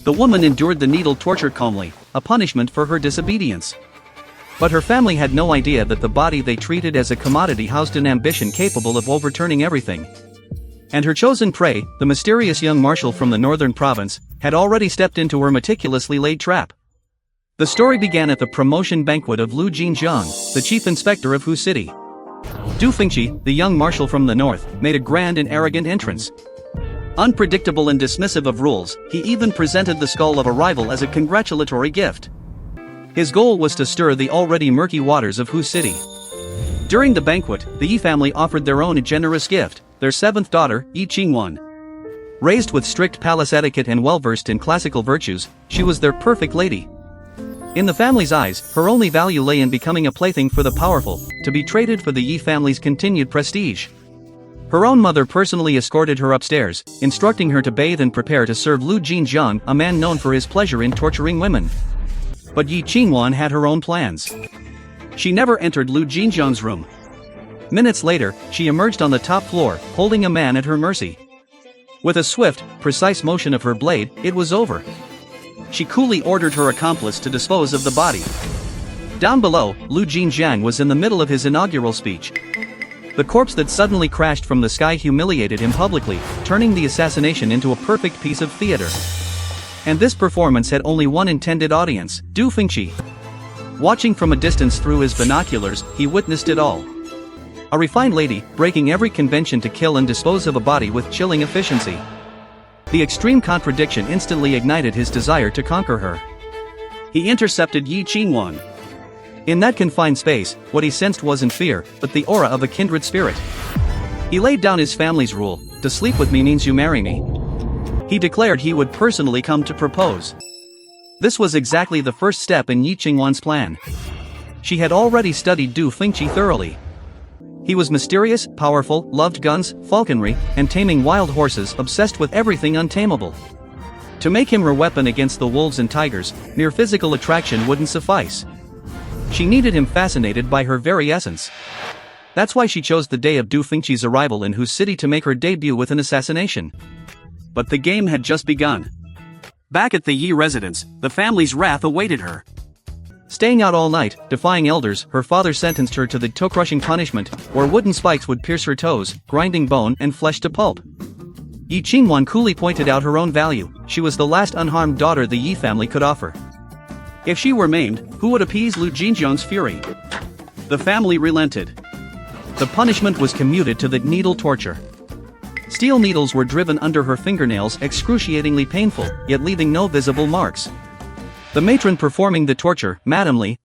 The woman endured the needle torture calmly, a punishment for her disobedience. But her family had no idea that the body they treated as a commodity housed an ambition capable of overturning everything. And her chosen prey, the mysterious young marshal from the northern province, had already stepped into her meticulously laid trap. The story began at the promotion banquet of Lu Jinjiang, the chief inspector of Hu City. Du Fengqi, the young marshal from the north, made a grand and arrogant entrance. Unpredictable and dismissive of rules, he even presented the skull of a rival as a congratulatory gift. His goal was to stir the already murky waters of Hu City. During the banquet, the Yi family offered their own generous gift, their seventh daughter, Yi Qingwan. Raised with strict palace etiquette and well-versed in classical virtues, she was their perfect lady. In the family's eyes, her only value lay in becoming a plaything for the powerful, to be traded for the Yi family's continued prestige. Her own mother personally escorted her upstairs, instructing her to bathe and prepare to serve Lu Jinjiang, a man known for his pleasure in torturing women. But Yi Qingwan had her own plans. She never entered Lu Jinjiang's room. Minutes later, she emerged on the top floor, holding a man at her mercy. With a swift, precise motion of her blade, it was over. She coolly ordered her accomplice to dispose of the body. Down below, Lu Jinjiang was in the middle of his inaugural speech. The corpse that suddenly crashed from the sky humiliated him publicly, turning the assassination into a perfect piece of theater. And this performance had only one intended audience, Du Fengqi. Watching from a distance through his binoculars, he witnessed it all. A refined lady, breaking every convention to kill and dispose of a body with chilling efficiency. The extreme contradiction instantly ignited his desire to conquer her. He intercepted Yi Qingwan. In that confined space, what he sensed wasn't fear, but the aura of a kindred spirit. He laid down his family's rule: to sleep with me means you marry me. He declared he would personally come to propose. This was exactly the first step in Yi Qingwan's plan. She had already studied Du Fengqi thoroughly. He was mysterious, powerful, loved guns, falconry, and taming wild horses, obsessed with everything untamable. To make him her weapon against the wolves and tigers, mere physical attraction wouldn't suffice. She needed him fascinated by her very essence. That's why she chose the day of Du Fengqi's arrival in Hu City to make her debut with an assassination. But the game had just begun. Back at the Yi residence, the family's wrath awaited her. Staying out all night, defying elders, her father sentenced her to the toe-crushing punishment, where wooden spikes would pierce her toes, grinding bone and flesh to pulp. Yi Qingwan coolly pointed out her own value: she was the last unharmed daughter the Yi family could offer. If she were maimed, who would appease Lu Jinjiang's fury? The family relented. The punishment was commuted to the needle torture. Steel needles were driven under her fingernails, excruciatingly painful, yet leaving no visible marks. The matron performing the torture, Madame Li,